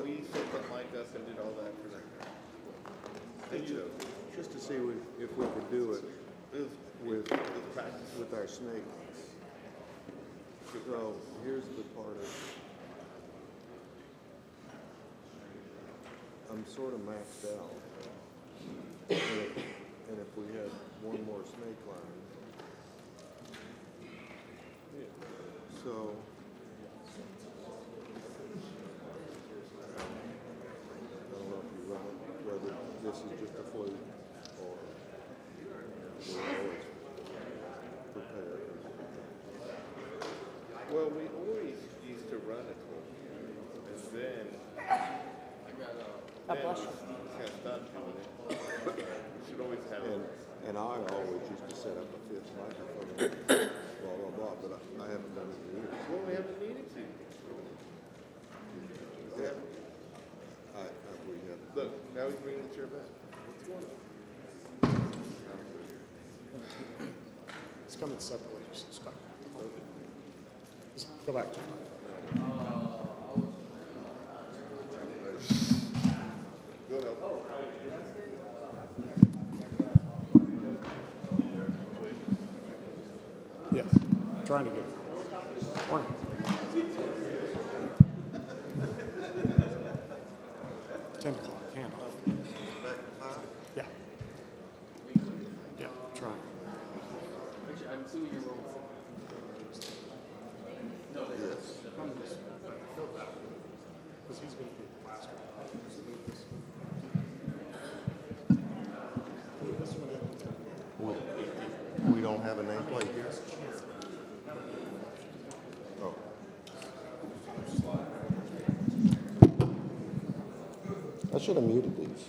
we set the mic up and did all that for that. Thank you. Just to see if we could do it with our snake. So here's the part of I'm sort of maxed out. And if we had one more snake line. So I don't know if you run it, whether this is just a fluke or we're always prepared. Well, we always used to run it, and then God bless you. kind of stopped doing it. We should always have it. And I always used to set up a fifth microphone, blah, blah, blah, but I haven't done it in years. Well, we haven't needed to. Yeah. We haven't. Look, now we bring the chair back. It's coming separately, just stop. Just go back to Go ahead. Yes, trying to get it. Morning. $10, handoff. Yeah. Yeah, trying. I'm assuming you're rolling. Because he's going to be the last We don't have a nameplate here? Oh. I should have muted these.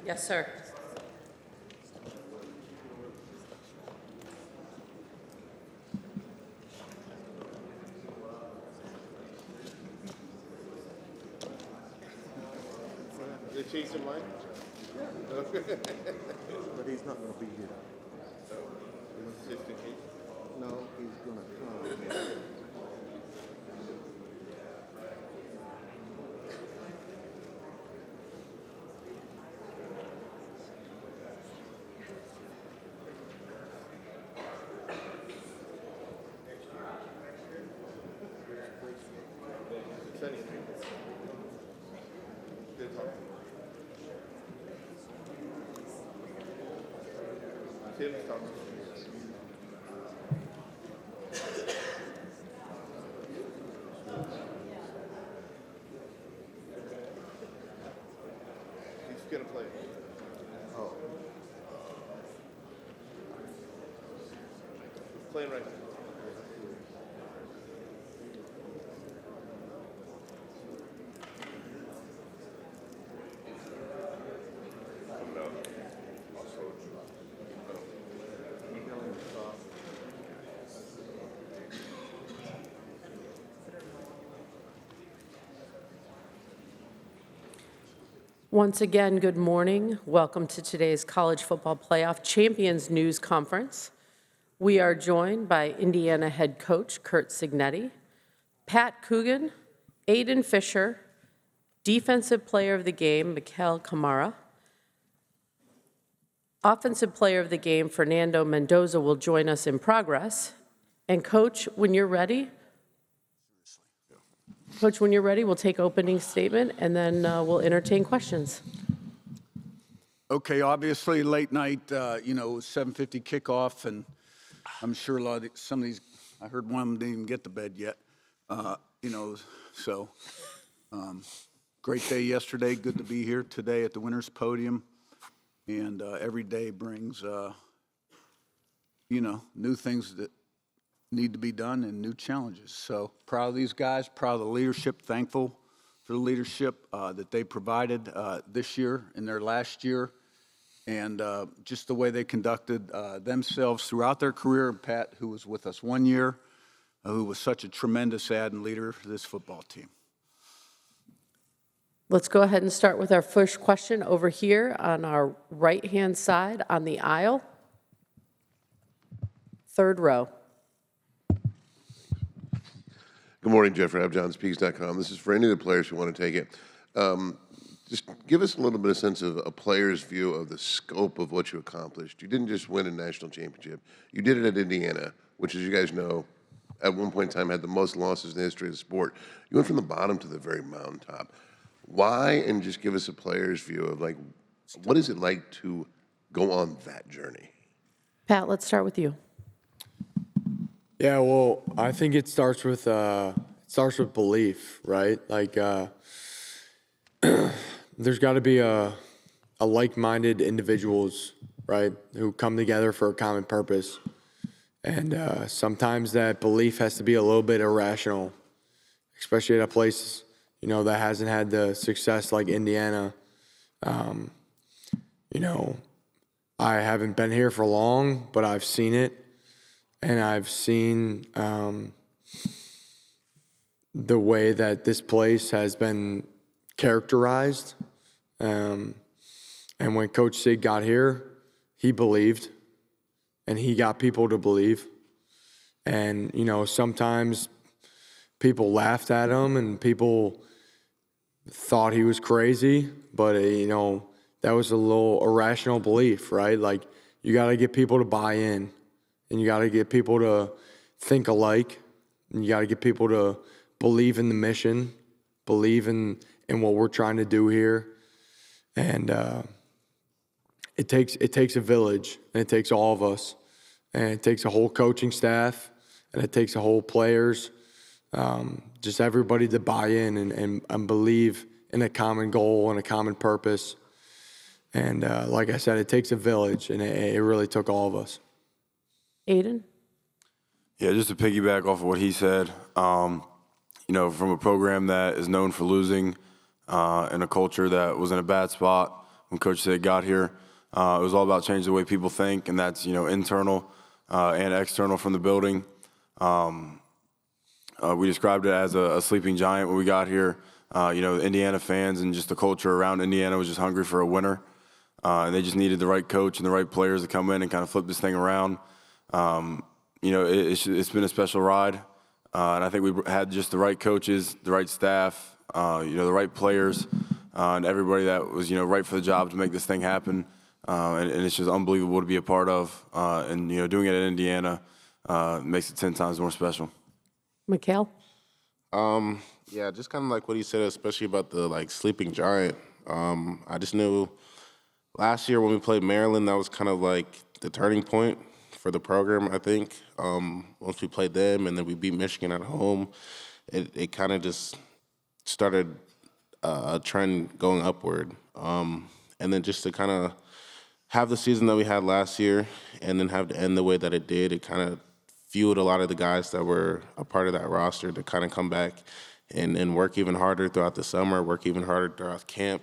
Yes, sir. They changed their mind? But he's not going to be here. Just in case. No, he's going to come. Sunny. Good talk. Tim's talking. He's gonna play. Oh. He's playing right now. Once again, good morning. Welcome to today's College Football Playoff Champions News Conference. We are joined by Indiana head coach Curt Cignetti, Pat Coogan, Aiden Fisher, Defensive Player of the Game Mikail Kamara, Offensive Player of the Game Fernando Mendoza will join us in progress. And Coach, when you're ready, we'll take opening statement and then we'll entertain questions. Okay, obviously late night, 7:50 kickoff, and I'm sure some of these, I heard one of them didn't even get to bed yet, so great day yesterday, good to be here today at the winner's podium, and every day brings, new things that need to be done and new challenges. So proud of these guys, proud of the leadership, thankful for the leadership that they provided this year and their last year, and just the way they conducted themselves throughout their career. Pat, who was with us 1 year, who was such a tremendous add and leader for this football team. Let's go ahead and start with our first question over here on our right-hand side on the aisle. Third row. Good morning, Jeffrey. I'm JohnSpeaks.com. This is for any of the players who want to take it. Just give us a little bit of sense of a player's view of the scope of what you accomplished. You didn't just win a national championship. You did it at Indiana, which, as you guys know, at one point in time had the most losses in the history of the sport. You went from the bottom to the very mountaintop. Why? And just give us a player's view of, like, what is it like to go on that journey? Pat, let's start with you. Yeah, well, I think it starts with belief, right? Like, there's got to be a like-minded individuals, right, who come together for a common purpose, and sometimes that belief has to be a little bit irrational, especially at a place, you know, that hasn't had the success like Indiana. You know, I haven't been here for long, but I've seen it. And I've seen the way that this place has been characterized. And when Coach Sig got here, he believed, and he got people to believe. And, you know, sometimes people laughed at him and people thought he was crazy, but, you know, that was a little irrational belief, right? Like, you got to get people to buy in. And you got to get people to think alike. And you got to get people to believe in the mission, believe in what we're trying to do here. And it takes a village, and it takes all of us. And it takes a whole coaching staff, and it takes a whole players, just everybody to buy in and believe in a common goal and a common purpose. And like I said, it takes a village, and it really took all of us. Aiden? Yeah, just to piggyback off of what he said, you know, from a program that is known for losing and a culture that was in a bad spot when Coach Sig got here, it was all about changing the way people think, and that's, you know, internal and external from the building. We described it as a sleeping giant when we got here. You know, the Indiana fans and just the culture around Indiana was just hungry for a winner. And they just needed the right coach and the right players to come in and kind of flip this thing around. You know, it's been a special ride, and I think we had just the right coaches, the right staff, you know, the right players, and everybody that was, you know, right for the job to make this thing happen. And it's just unbelievable to be a part of. And, you know, doing it in Indiana makes it 10 times more special. Mikail? Yeah, just kind of like what he said, especially about the, like, sleeping giant. I just knew last year when we played Maryland, that was kind of like the turning point for the program, I think. Once we played them and then we beat Michigan at home, it kind of just started a trend going upward. And then just to kind of have the season that we had last year and then have to end the way that it did, it kind of fueled a lot of the guys that were a part of that roster to kind of come back and work even harder throughout the summer, work even harder throughout camp,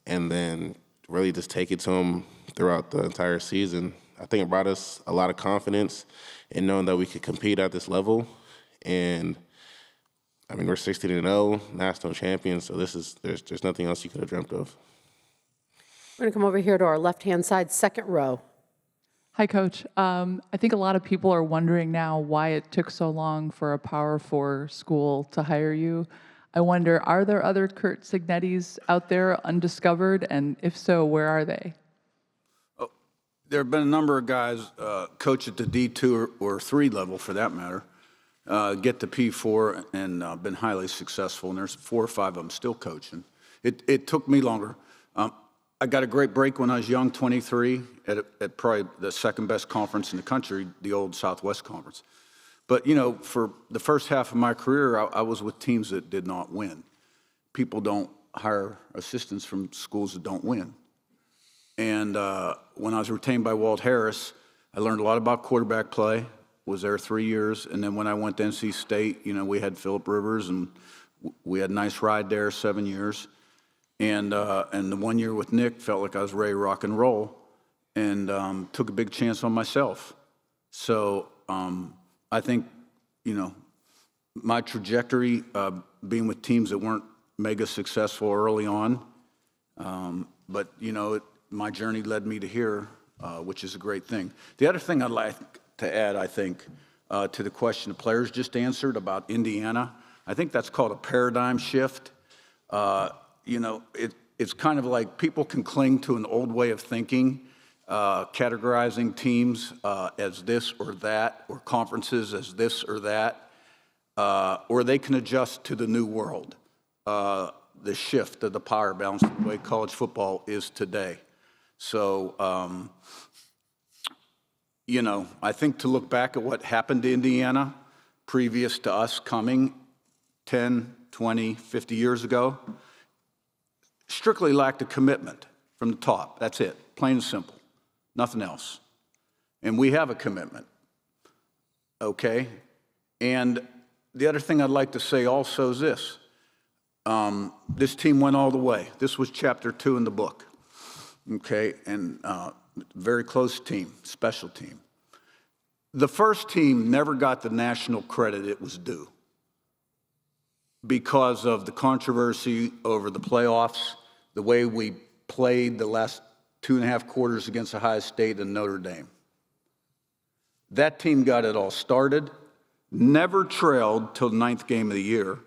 and then really just take it to them throughout the entire season. I think it brought us a lot of confidence in knowing that we could compete at this level. And I mean, we're 16-0, national champions, so there's nothing else you could have dreamt of. We're going to come over here to our left-hand side, second row. Hi, Coach. I think a lot of people are wondering now why it took so long for a Power 4 school to hire you. I wonder, are there other Curt Cignettis out there undiscovered? And if so, where are they? There have been a number of guys coach at the D2 or 3 level, for that matter, get to P4 and been highly successful, and there's 4 or 5 of them still coaching. It took me longer. I got a great break when I was young, 23, at probably the second best conference in the country, the old Southwest Conference. But, you know, for the first half of my career, I was with teams that did not win. People don't hire assistants from schools that don't win. And when I was retained by Walt Harris, I learned a lot about quarterback play, was there 3 years. And then when I went to NC State, you know, we had Phillip Rivers and We had a nice ride there, 7 years. And the 1 year with Nick felt like I was ready to rock and roll, and took a big chance on myself. So I think, my trajectory, being with teams that weren't mega successful early on, but, my journey led me to here, which is a great thing. The other thing I'd like to add, I think, to the question the players just answered about Indiana, I think that's called a paradigm shift. It's kind of like people can cling to an old way of thinking, categorizing teams as this or that, or conferences as this or that, or they can adjust to the new world, the shift of the power balance, the way college football is today. So, I think to look back at what happened to Indiana previous to us coming 10, 20, 50 years ago, strictly lacked a commitment from the top. That's it, plain and simple, nothing else. And we have a commitment, okay? And the other thing I'd like to say also is this. This team went all the way. This was chapter 2 in the book, okay? And very close team, special team. The first team never got the national credit it was due because of the controversy over the playoffs, the way we played the last 2.5 quarters against Ohio State and Notre Dame. That team got it all started, never trailed till the 9th game of the year,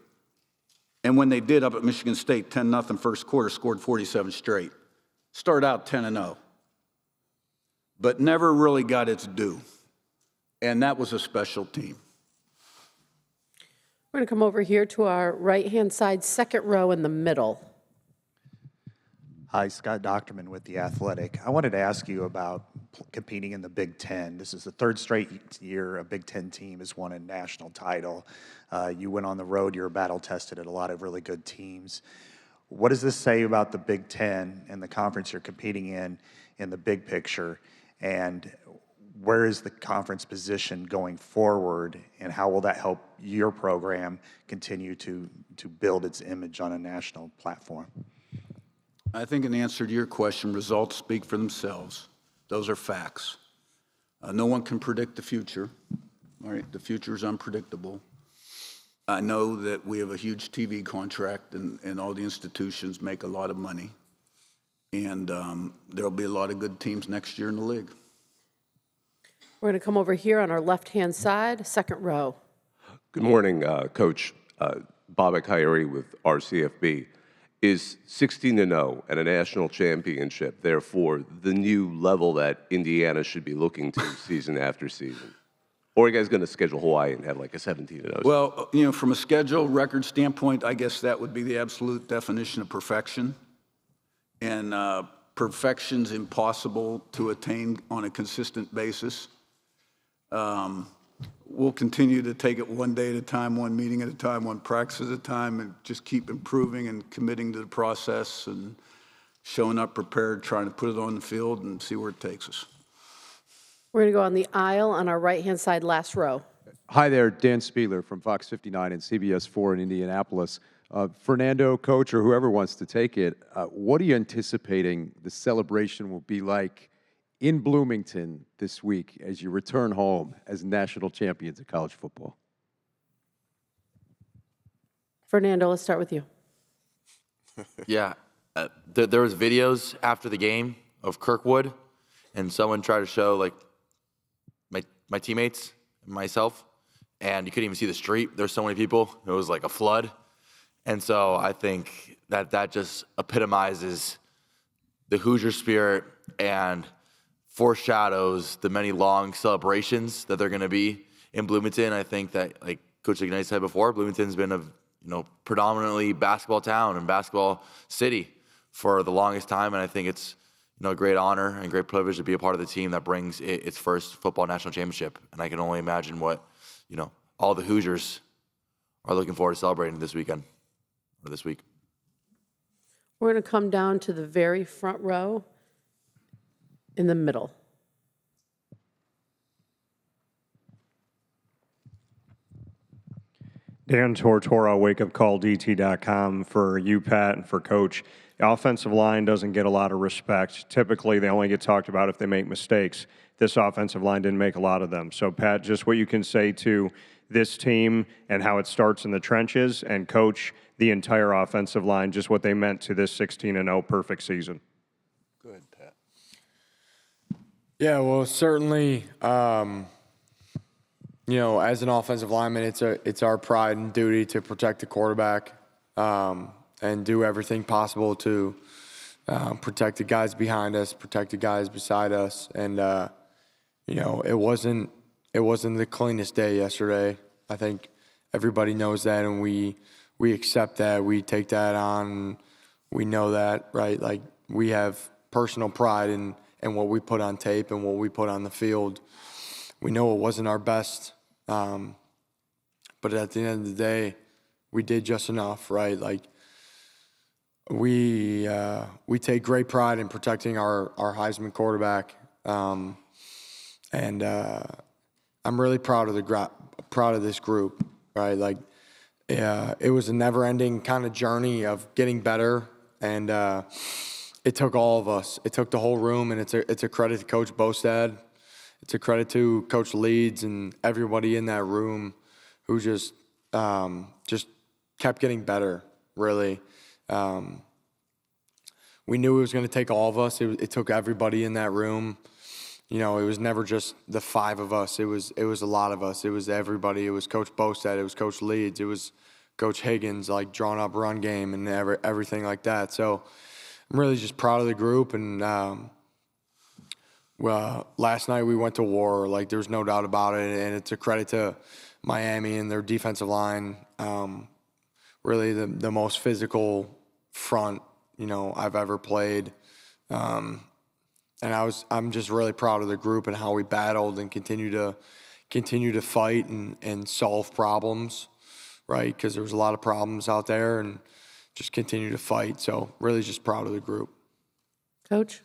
and when they did up at Michigan State, 10-0 first quarter, scored 47 straight. Started out 10-0, but never really got its due, and that was a special team. We're going to come over here to our right-hand side, second row in the middle. Hi, Scott Docterman with The Athletic. I wanted to ask you about competing in the Big Ten. This is the 3rd straight year a Big Ten team has won a national title. You went on the road, you were battle-tested at a lot of really good teams. What does this say about the Big Ten and the conference you're competing in the big picture? And where is the conference position going forward, and how will that help your program continue to build its image on a national platform? I think in answer to your question, results speak for themselves. Those are facts. No one can predict the future. All right, the future is unpredictable. I know that we have a huge TV contract, and all the institutions make a lot of money. And there'll be a lot of good teams next year in the league. We're going to come over here on our left-hand side, second row. Good morning, Coach. Bob Coyote with RCFB. Is 16-0 and a national championship, therefore, the new level that Indiana should be looking to season after season? Or are you guys going to schedule Hawaii and have like a 17-0? Well, from a schedule record standpoint, I guess that would be the absolute definition of perfection. And perfection's impossible to attain on a consistent basis. We'll continue to take it one day at a time, one meeting at a time, one practice at a time, and just keep improving and committing to the process and showing up prepared, trying to put it on the field and see where it takes us. We're going to go on the aisle on our right-hand side, last row. Hi there, Dan Spieler from Fox 59 and CBS 4 in Indianapolis. Fernando, Coach, or whoever wants to take it, what are you anticipating the celebration will be like in Bloomington this week as you return home as national champions of college football? Fernando, let's start with you. Yeah, there was videos after the game of Kirkwood, and someone tried to show like my teammates and myself, and you couldn't even see the street. There's so many people. It was like a flood. And so I think that just epitomizes the Hoosier spirit and foreshadows the many long celebrations that they're going to be in Bloomington. I think that, like Coach Cignetti said before, Bloomington's been a predominantly basketball town and basketball city for the longest time, and I think it's a great honor and great privilege to be a part of the team that brings its first football national championship. And I can only imagine what all the Hoosiers are looking forward to celebrating this weekend or this week. We're going to come down to the very front row in the middle. Dan Tortora, wakeupcalldt.com, for you, Pat, and for Coach. The offensive line doesn't get a lot of respect. Typically, they only get talked about if they make mistakes. This offensive line didn't make a lot of them. So, Pat, just what you can say to this team and how it starts in the trenches, and Coach, the entire offensive line, just what they meant to this 16-0 perfect season. Good, Pat. Yeah, well, certainly, you know, as an offensive lineman, it's our pride and duty to protect the quarterback and do everything possible to protect the guys behind us, protect the guys beside us. And, you know, it wasn't the cleanest day yesterday. I think everybody knows that, and we accept that. We take that on. We know that, right? Like, we have personal pride in what we put on tape and what we put on the field. We know it wasn't our best, but at the end of the day, we did just enough, right? Like, we take great pride in protecting our Heisman quarterback, and I'm really proud of this group, right? Like, it was a never-ending kind of journey of getting better, and it took all of us. It took the whole room, and it's a credit to Coach Bostad. It's a credit to Coach Leeds and everybody in that room who just kept getting better, really. We knew it was going to take all of us. It took everybody in that room. You know, it was never just the five of us. It was a lot of us. It was everybody. It was Coach Bostad. It was Coach Leeds. It was Coach Higgins, like, drawn up run game and everything like that. So I'm really just proud of the group. And well, last night we went to war. Like, there's no doubt about it. And it's a credit to Miami and their defensive line. Really the most physical front, you know, I've ever played. And I'm just really proud of the group and how we battled and continue to fight and solve problems, right? Because there was a lot of problems out there, and just continue to fight. So really just proud of the group. Coach?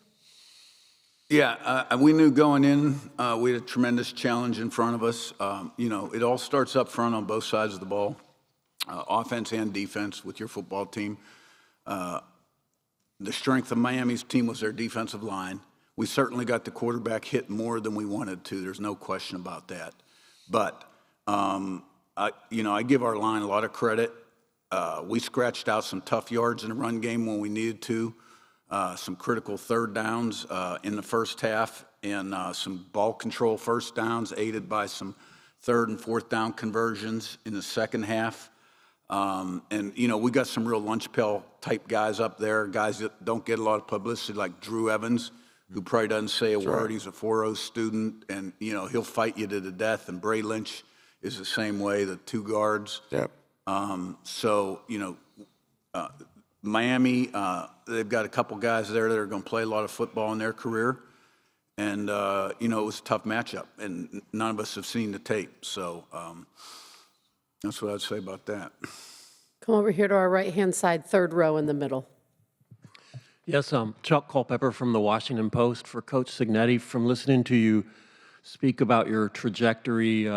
Yeah, we knew going in, we had a tremendous challenge in front of us. You know, it all starts up front on both sides of the ball, offense and defense with your football team. The strength of Miami's team was their defensive line. We certainly got the quarterback hit more than we wanted to. There's no question about that. But, I give our line a lot of credit. We scratched out some tough yards in the run game when we needed to. Some critical third downs in the first half, and some ball control first downs aided by some third and fourth down conversions in the second half. And, you know, we got some real lunch pail type guys up there, guys that don't get a lot of publicity, like Drew Evans, who probably doesn't say a word. He's a 4.0 student, and, you know, he'll fight you to the death. And Bray Lynch is the same way, the two guards. Yep. So, you know, Miami, they've got a couple guys there that are going to play a lot of football in their career. And, you know, it was a tough matchup, and none of us have seen the tape. So that's what I'd say about that. Come over here to our right-hand side, third row in the middle. Yes, Chuck Culpepper from the Washington Post. For Coach Cignetti, from listening to you speak about your trajectory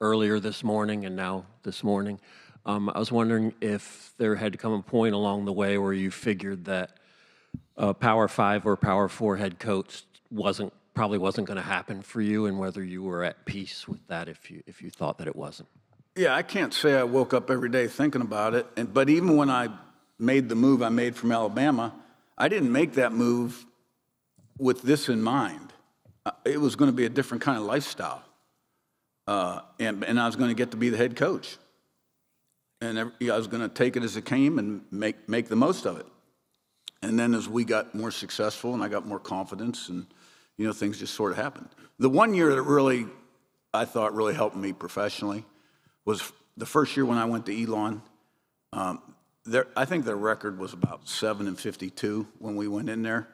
earlier this morning and now this morning, I was wondering if there had come a point along the way where you figured that a Power 5 or Power 4 head coach probably wasn't going to happen for you, and whether you were at peace with that if you thought that it wasn't. Yeah, I can't say I woke up every day thinking about it. But even when I made the move I made from Alabama, I didn't make that move with this in mind. It was going to be a different kind of lifestyle. And I was going to get to be the head coach. And I was going to take it as it came and make the most of it. And then as we got more successful and I got more confidence, and, you know, things just sort of happened. The one year that I thought really helped me professionally was the first year when I went to Elon. I think their record was about 7-52 when we went in there.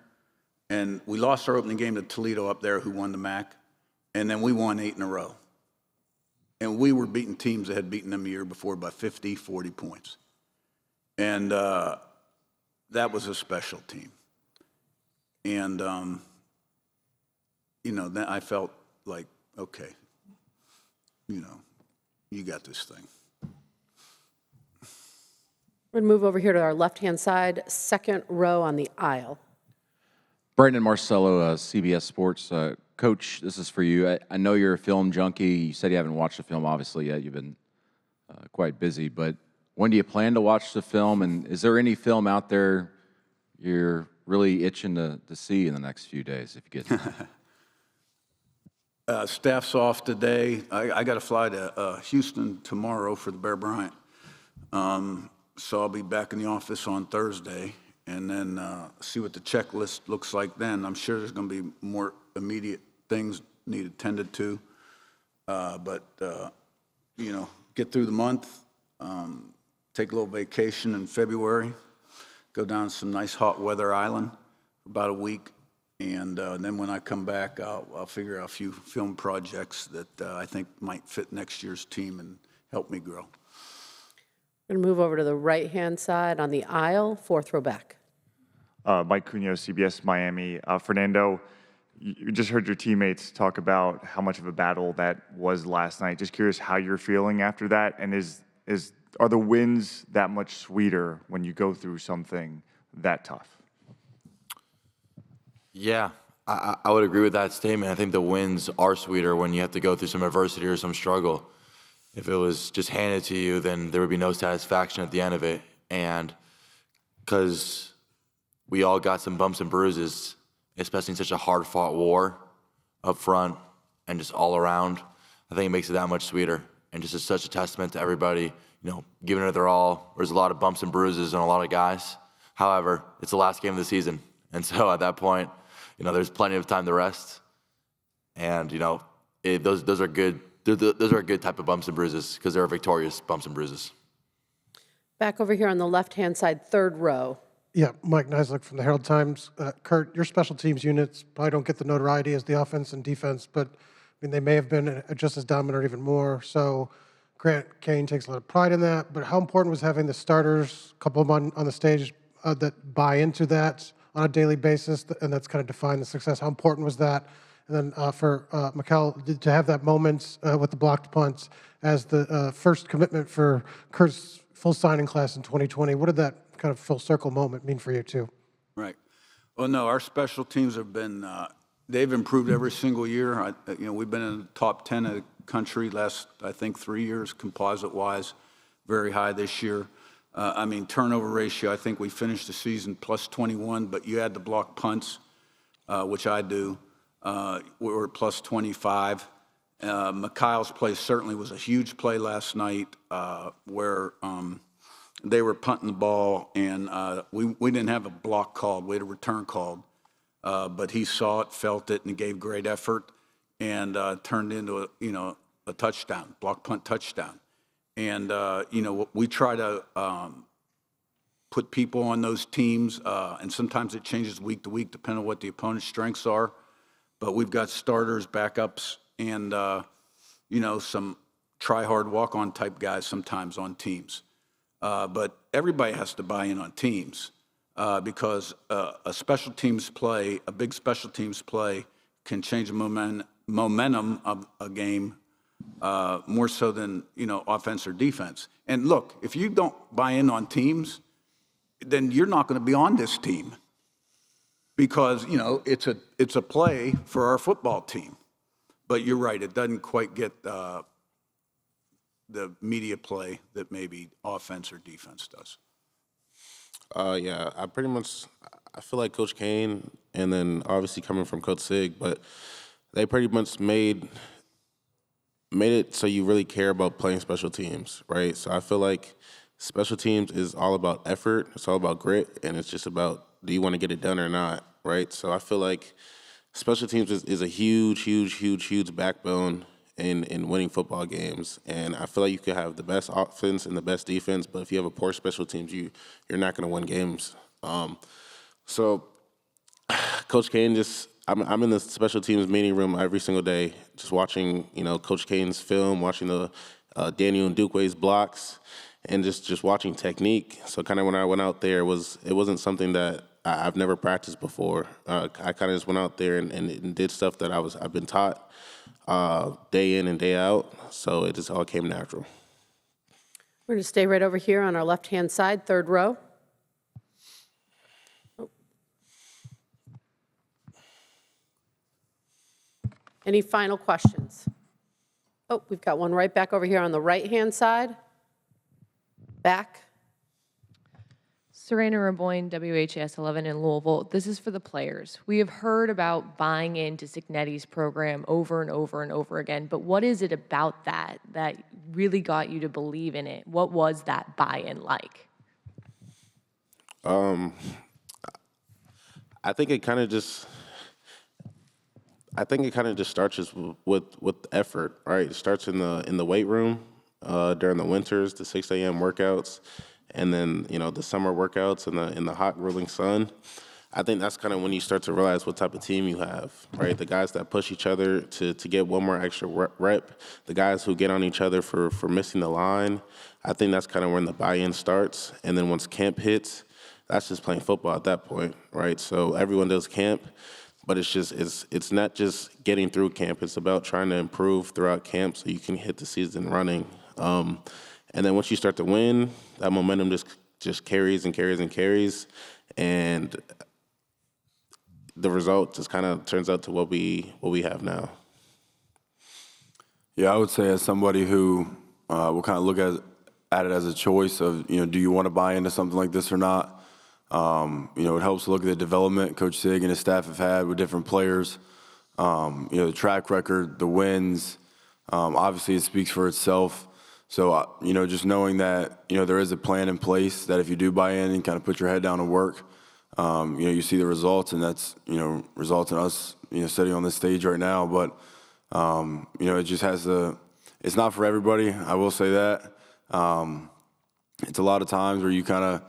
And we lost our opening game to Toledo up there, who won the MAC. And then we won 8 in a row. And we were beating teams that had beaten them the year before by 50, 40 points. And that was a special team. And, you know, then I felt like, okay, you know, you got this thing. We're going to move over here to our left-hand side, second row on the aisle. Brandon Marcello, CBS Sports. Coach, this is for you. I know you're a film junkie. You said you haven't watched the film, obviously, yet. You've been quite busy. But when do you plan to watch the film? And is there any film out there you're really itching to see in the next few days, if you get Staff's off today. I got to fly to Houston tomorrow for the Bear Bryant. So I'll be back in the office on Thursday and then see what the checklist looks like then. I'm sure there's going to be more immediate things needed tended to. But get through the month, take a little vacation in February, go down to some nice hot weather island for about a week. And then when I come back, I'll figure out a few film projects that I think might fit next year's team and help me grow. We're going to move over to the right-hand side on the aisle, fourth row back. Mike Cunio, CBS Miami. Fernando, you just heard your teammates talk about how much of a battle that was last night. Just curious how you're feeling after that, and are the wins that much sweeter when you go through something that tough? Yeah, I would agree with that statement. I think the wins are sweeter when you have to go through some adversity or some struggle. If it was just handed to you, then there would be no satisfaction at the end of it. And because we all got some bumps and bruises, especially in such a hard-fought war up front and just all around, I think it makes it that much sweeter. And just is such a testament to everybody, giving it their all. There's a lot of bumps and bruises and a lot of guys. However, it's the last game of the season. And so at that point, there's plenty of time to rest. And, those are good. Those are a good type of bumps and bruises because they're victorious bumps and bruises. Back over here on the left-hand side, third row. Yeah, Mike Neislick from the Herald Times. Curt, your special teams units probably don't get the notoriety as the offense and defense, but they may have been just as dominant or even more. So Grant Kane takes a lot of pride in that. But how important was having the starters, a couple of them on the stage, that buy into that on a daily basis, and that's kind of defined the success? How important was that? And then for Mikail, to have that moment with the blocked punts as the first commitment for Curt's full signing class in 2020, what did that kind of full circle moment mean for you too? Right. Well, no, our special teams have been, they've improved every single year. We've been in the top 10 of the country last, I think, 3 years, composite-wise, very high this year. Turnover ratio, I think we finished the season plus 21, but you add the block punts, which I do. We were plus 25. Mikail's play certainly was a huge play last night where they were punting the ball, and we didn't have a block called. We had a return called. But he saw it, felt it, and gave great effort and turned into a touchdown, block punt touchdown. And, we try to put people on those teams, and sometimes it changes week to week depending on what the opponent's strengths are. But we've got starters, backups, and, some try-hard, walk-on type guys sometimes on teams. But everybody has to buy in on teams because a big special teams play can change the momentum of a game more so than, offense or defense. And look, if you don't buy in on teams, then you're not going to be on this team because, it's a play for our football team. But you're right, it doesn't quite get the media play that maybe offense or defense does. Yeah, I feel like Coach Kane, and then obviously coming from Coach Sig, but they pretty much made it so you really care about playing special teams, right? So I feel like special teams is all about effort, it's all about grit, and it's just about, do you want to get it done or not, right? So I feel like special teams is a huge backbone in winning football games. And I feel like you could have the best offense and the best defense, but if you have a poor special teams, you're not going to win games. So Coach Kane I'm in the special teams meeting room every single day, just watching, Coach Kane's film, watching the Daniel Ndukwe's blocks, and just watching technique. So kind of when I went out there, it wasn't something that I've never practiced before. I kind of just went out there and did stuff that I've been taught day in and day out. So it just all came natural. We're We're going to stay right over here on our left-hand side, third row. Oh. Any final questions? Oh, we've got one right back over here on the right-hand side. Back. Serena Raboyne, WHAS 11 in Louisville. This is for the players. We have heard about buying into Cignetti's program over and over and over again, but what is it about that that really got you to believe in it? What was that buy-in like? I think it kind of just starts just with effort, right? It starts in the weight room during the winters, the 6 a.m. workouts, and then the summer workouts in the hot grilling sun. I think that's kind of when you start to realize what type of team you have, right? The guys that push each other to get one more extra rep, the guys who get on each other for missing the line. I think that's kind of when the buy-in starts. And then once camp hits, that's just playing football at that point, right? So everyone does camp, but it's not just getting through camp. It's about trying to improve throughout camp so you can hit the season running. And then once you start to win, that momentum just carries and carries and carries, and the result just kind of turns out to what we have now. Yeah, I would say as somebody who will kind of look at it as a choice of, do you want to buy into something like this or not? It helps to look at the development Coach Sig and his staff have had with different players. The track record, the wins, obviously it speaks for itself. So, just knowing that, there is a plan in place that if you do buy in and kind of put your head down and work, you see the results, and that's, results in us, sitting on this stage right now. But, it just it's not for everybody. I will say that. It's a lot of times where you kind of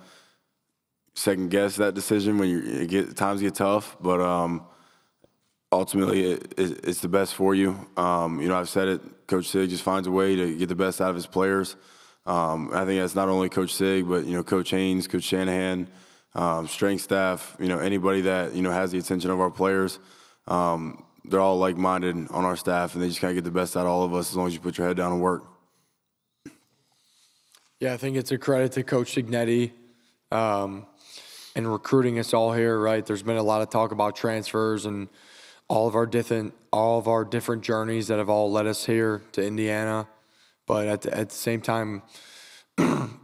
second guess that decision when times get tough, but, ultimately, it's the best for you. I've said it, Coach Sig just finds a way to get the best out of his players. I think that's not only Coach Sig, but, Coach Haynes, Coach Shanahan, strength staff, anybody that, has the attention of our players. They're all like-minded on our staff, and they just kind of get the best out of all of us as long as you put your head down and work. Yeah, I think it's a credit to Coach Cignetti and recruiting us all here, right? There's been a lot of talk about transfers and all of our different journeys that have all led us here to Indiana. But at the same time,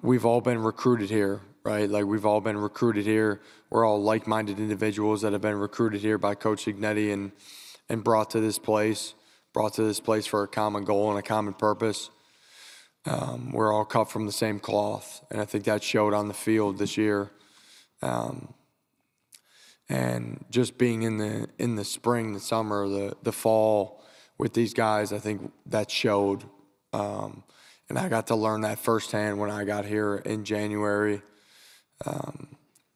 we've all been recruited here, right? Like, we've all been recruited here. We're all like-minded individuals that have been recruited here by Coach Cignetti and brought to this place for a common goal and a common purpose. We're all cut from the same cloth, and I think that showed on the field this year. And just being in the spring, the summer, the fall with these guys, I think that showed. And I got to learn that firsthand when I got here in January.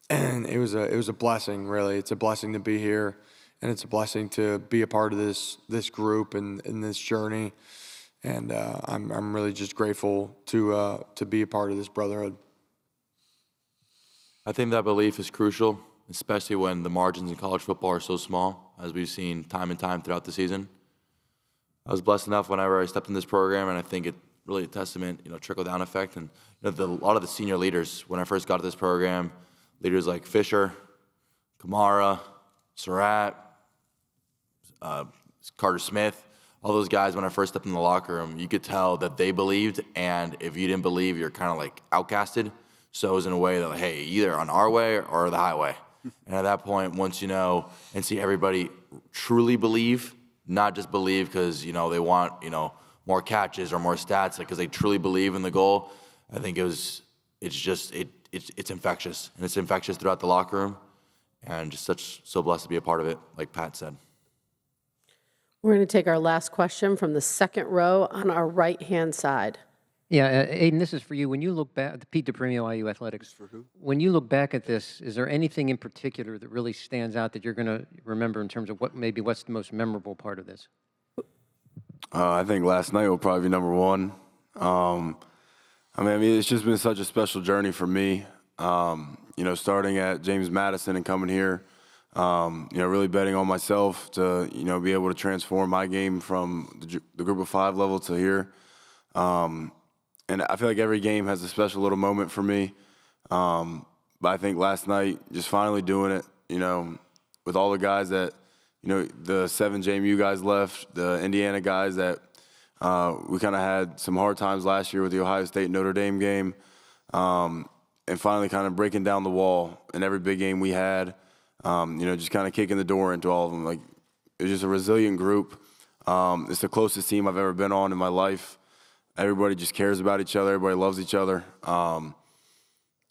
And it was a blessing, really. It's a blessing to be here, and it's a blessing to be a part of this group and this journey. And I'm really just grateful to be a part of this brotherhood. I think that belief is crucial, especially when the margins in college football are so small, as we've seen time and time throughout the season. I was blessed enough whenever I stepped in this program, and I think it really a testament, trickle-down effect. And a lot of the senior leaders, when I first got to this program, leaders like Fisher, Kamara, Surratt, Carter Smith, all those guys, when I first stepped in the locker room, you could tell that they believed, and if you didn't believe, you're kind of like outcasted. So it was in a way that, like, hey, either on our way or the highway. And at that point, once you know and see everybody truly believe, not just believe because, they want, more catches or more stats, because they truly believe in the goal, I think it's infectious. And it's infectious throughout the locker room. And just so blessed to be a part of it, like Pat said. We're going to take our last question from the second row on our right-hand side. Yeah, Aiden, this is for you. When you look back, Pete DePremio, IU Athletics. For who? When you look back at this, is there anything in particular that really stands out that you're going to remember in terms of what's the most memorable part of this? I think last night will probably be number one. It's just been such a special journey for me. Starting at James Madison and coming here, really betting on myself to, be able to transform my game from the group of five level to here. and I feel like every game has a special little moment for me. But I think last night, just finally doing it, with all the guys that, the 7 JMU guys left, the Indiana guys that we kind of had some hard times last year with the Ohio State-Notre Dame game, and finally kind of breaking down the wall in every big game we had, just kind of kicking the door into all of them. Like, it was just a resilient group. It's the closest team I've ever been on in my life. Everybody just cares about each other. Everybody loves each other.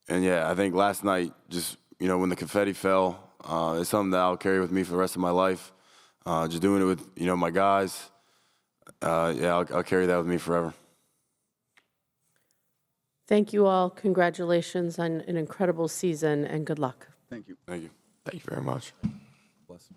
And yeah, I think last night, just, when the confetti fell, it's something that I'll carry with me for the rest of my life. Just doing it with, my guys. I'll carry that with me forever. Thank you all. Congratulations on an incredible season and good luck. Thank you. Thank you. Thank you very much. Bless.